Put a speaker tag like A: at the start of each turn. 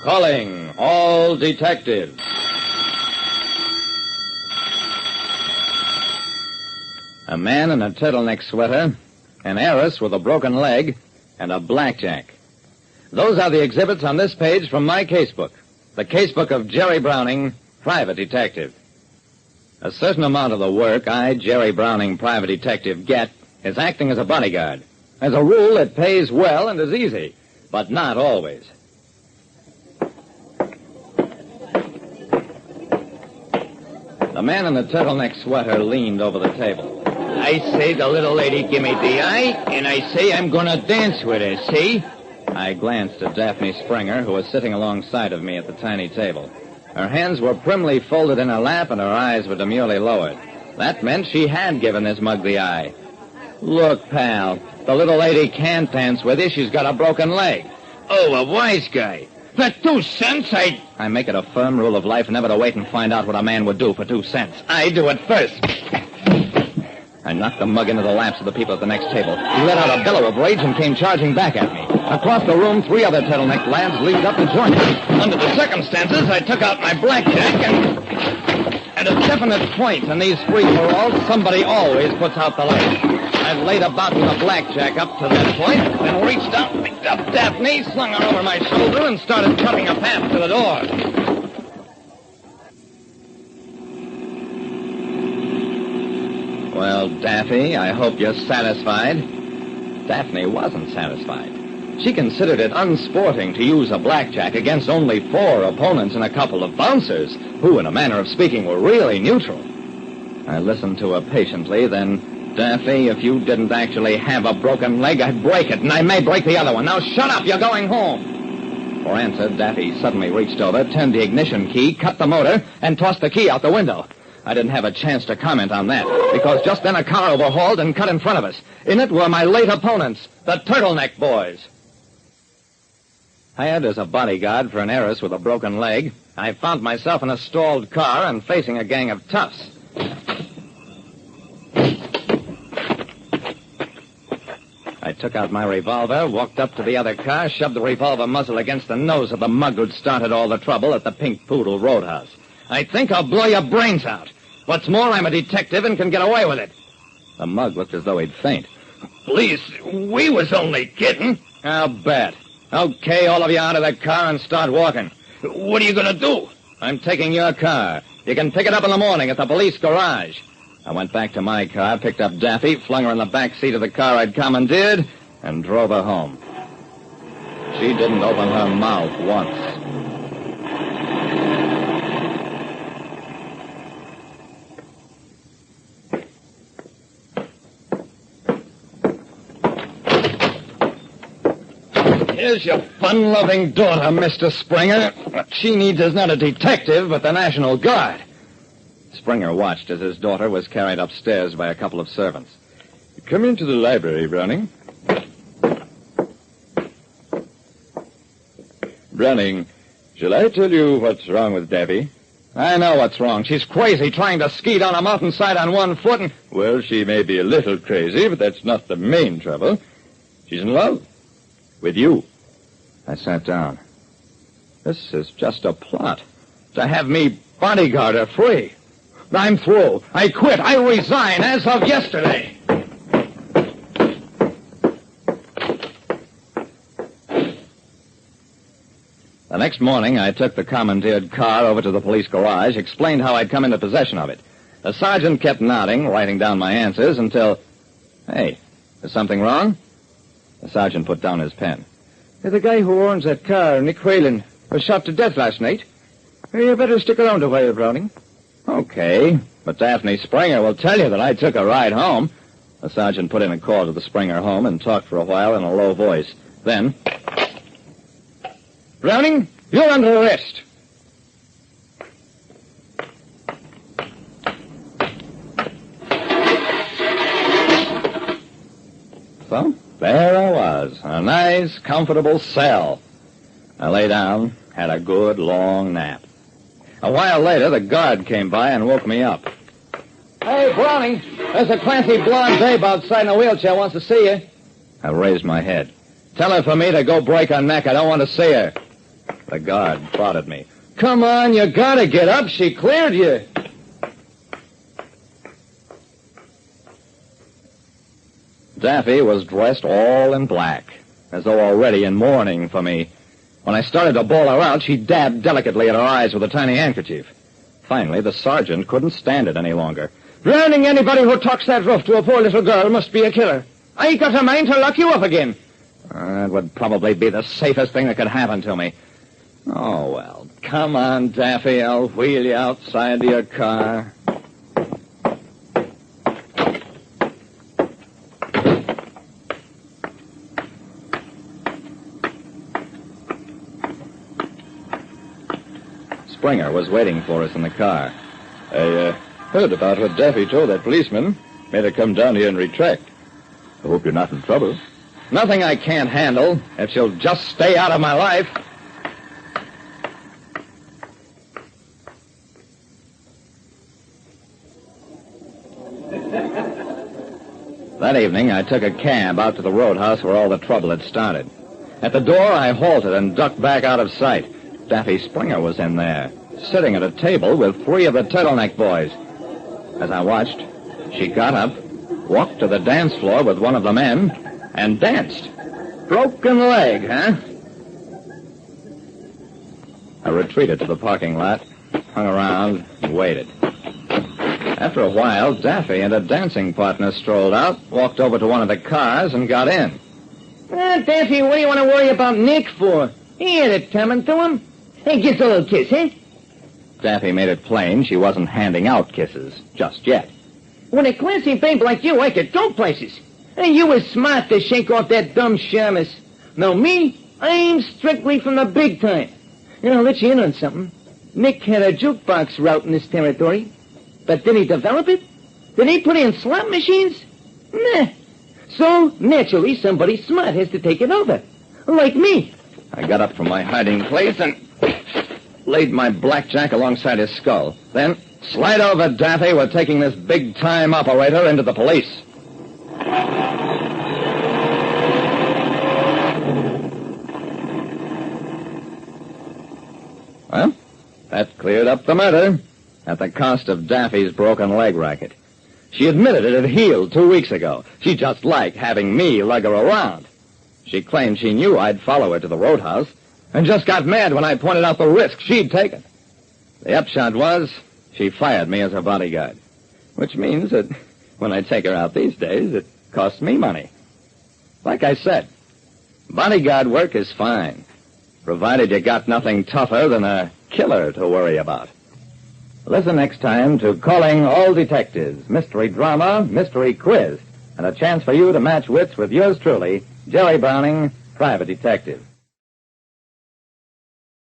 A: Calling all detectives. A man in a turtleneck sweater, an heiress with a broken leg, and a blackjack. Those are the exhibits on this page from my casebook. The casebook of Jerry Browning, private detective. A certain amount of the work I, Jerry Browning, private detective, get is acting as a bodyguard. As a rule, it pays well and is easy, but not always. The man in the turtleneck sweater leaned over the table.
B: I say the little lady give me the eye, and I say I'm gonna dance with her, see?
A: I glanced at Daphne Springer, who was sitting alongside of me at the tiny table. Her hands were primly folded in her lap, and her eyes were demurely lowered. That meant she had given this mug the eye. Look, pal, the little lady can't dance with you. She's got a broken leg.
B: Oh, a wise guy. For 2 cents,
A: I make it a firm rule of life never to wait and find out what a man would do for 2 cents.
B: I do it first.
A: I knocked the mug into the laps of the people at the next table. He let out a bellow of rage and came charging back at me. Across the room, 3 other turtleneck lads leaped up to join me.
B: Under the circumstances, I took out my blackjack and...
A: At a definite point in these free-for-alls, somebody always puts out the light. I laid about with a blackjack up to that point, then reached out, picked up Daphne, slung her over my shoulder, and started cutting a path to the door. Well, Daffy, I hope you're satisfied. Daphne wasn't satisfied. She considered it unsporting to use a blackjack against only 4 opponents and a couple of bouncers, who, in a manner of speaking, were really neutral. I listened to her patiently, then, Daphne, if you didn't actually have a broken leg, I'd break it, and I may break the other one. Now shut up, you're going home. For answer, Daffy suddenly reached over, turned the ignition key, cut the motor, and tossed the key out the window. I didn't have a chance to comment on that, because just then a car overhauled and cut in front of us. In it were my late opponents, the Turtleneck Boys. Hired as a bodyguard for an heiress with a broken leg, I found myself in a stalled car and facing a gang of toughs. I took out my revolver, walked up to the other car, shoved the revolver muzzle against the nose of the mug who'd started all the trouble at the Pink Poodle Roadhouse. I think I'll blow your brains out. What's more, I'm a detective and can get away with it. The mug looked as though he'd faint.
B: Please, we was only kidding.
A: I'll bet. Okay, all of you out of that car and start walking.
B: What are you going to do?
A: I'm taking your car. You can pick it up in the morning at the police garage. I went back to my car, picked up Daffy, flung her in the back seat of the car I'd commandeered, and drove her home. She didn't open her mouth once. Here's your fun-loving daughter, Mr. Springer. What she needs is not a detective, but the National Guard. Springer watched as his daughter was carried upstairs by a couple of servants. Come into the library, Browning. Browning, shall I tell you what's wrong with Daffy? I know what's wrong. She's crazy trying to ski down a mountainside on one foot and... Well, she may be a little crazy, but that's not the main trouble. She's in love. With you. I sat down. This is just a plot. To have me bodyguard her free. I'm through. I quit. I resign as of yesterday. The next morning, I took the commandeered car over to the police garage, explained how I'd come into possession of it. The sergeant kept nodding, writing down my answers until... Hey, is something wrong? The sergeant put down his pen. The guy who owns that car, Nick Whalen, was shot to death last night. You better stick around a while, Browning. Okay, but Daphne Springer will tell you that I took a ride home. The sergeant put in a call to the Springer home and talked for a while in a low voice. Then... Browning, you're under arrest. So... there I was, in a nice, comfortable cell. I lay down, had a good, long nap. A while later, the guard came by and woke me up. Hey, Browning, there's a classy blonde babe outside in a wheelchair wants to see you. I raised my head. Tell her for me to go break her neck. I don't want to see her. The guard prodded me. Come on, you gotta get up. She cleared you. Daffy was dressed all in black, as though already in mourning for me. When I started to bawl her out, she dabbed delicately at her eyes with a tiny handkerchief. Finally, the sergeant couldn't stand it any longer. Drowning anybody who talks that rough to a poor little girl must be a killer. I got a mind to lock you up again. It would probably be the safest thing that could happen to me. Oh, well, come on, Daffy. I'll wheel you outside to your car. Springer was waiting for us in the car. I heard about what Daffy told that policeman. Made her come down here and retract. I hope you're not in trouble. Nothing I can't handle, if she'll just stay out of my life. That evening, I took a cab out to the roadhouse where all the trouble had started. At the door, I halted and ducked back out of sight. Daffy Springer was in there, sitting at a table with 3 of the turtleneck boys. As I watched, she got up, walked to the dance floor with one of the men, and danced. Broken leg, huh? I retreated to the parking lot, hung around, and waited. After a while, Daffy and a dancing partner strolled out, walked over to one of the cars, and got in. Daffy, what do you want to worry about Nick for? He had it coming to him. Hey, give us a little kiss, eh? Daffy made it plain she wasn't handing out kisses, just yet. With a classy babe like you, I could go places. And you was smart to shake off that dumb shamus. Now me, I'm strictly from the big time. And I'll let you in on something. Nick had a jukebox route in this territory. But did he develop it? Did he put in slot machines? Nah. So, naturally, somebody smart has to take it over. Like me. I got up from my hiding place and laid my blackjack alongside his skull. Then, slide over, Daffy. We're taking this big-time operator into the police. Well, that cleared up the matter at the cost of Daffy's broken leg racket. She admitted it had healed 2 weeks ago. She just liked having me lug her around. She claimed she knew I'd follow her to the roadhouse and just got mad when I pointed out the risk she'd taken. The upshot was she fired me as her bodyguard, which means that when I take her out these days, it costs me money. Like I said, bodyguard work is fine, provided you got nothing tougher than a killer to worry about. Listen next time to Calling All Detectives, mystery drama, mystery quiz, and a chance for you to match wits with yours truly, Jerry Browning, private detective.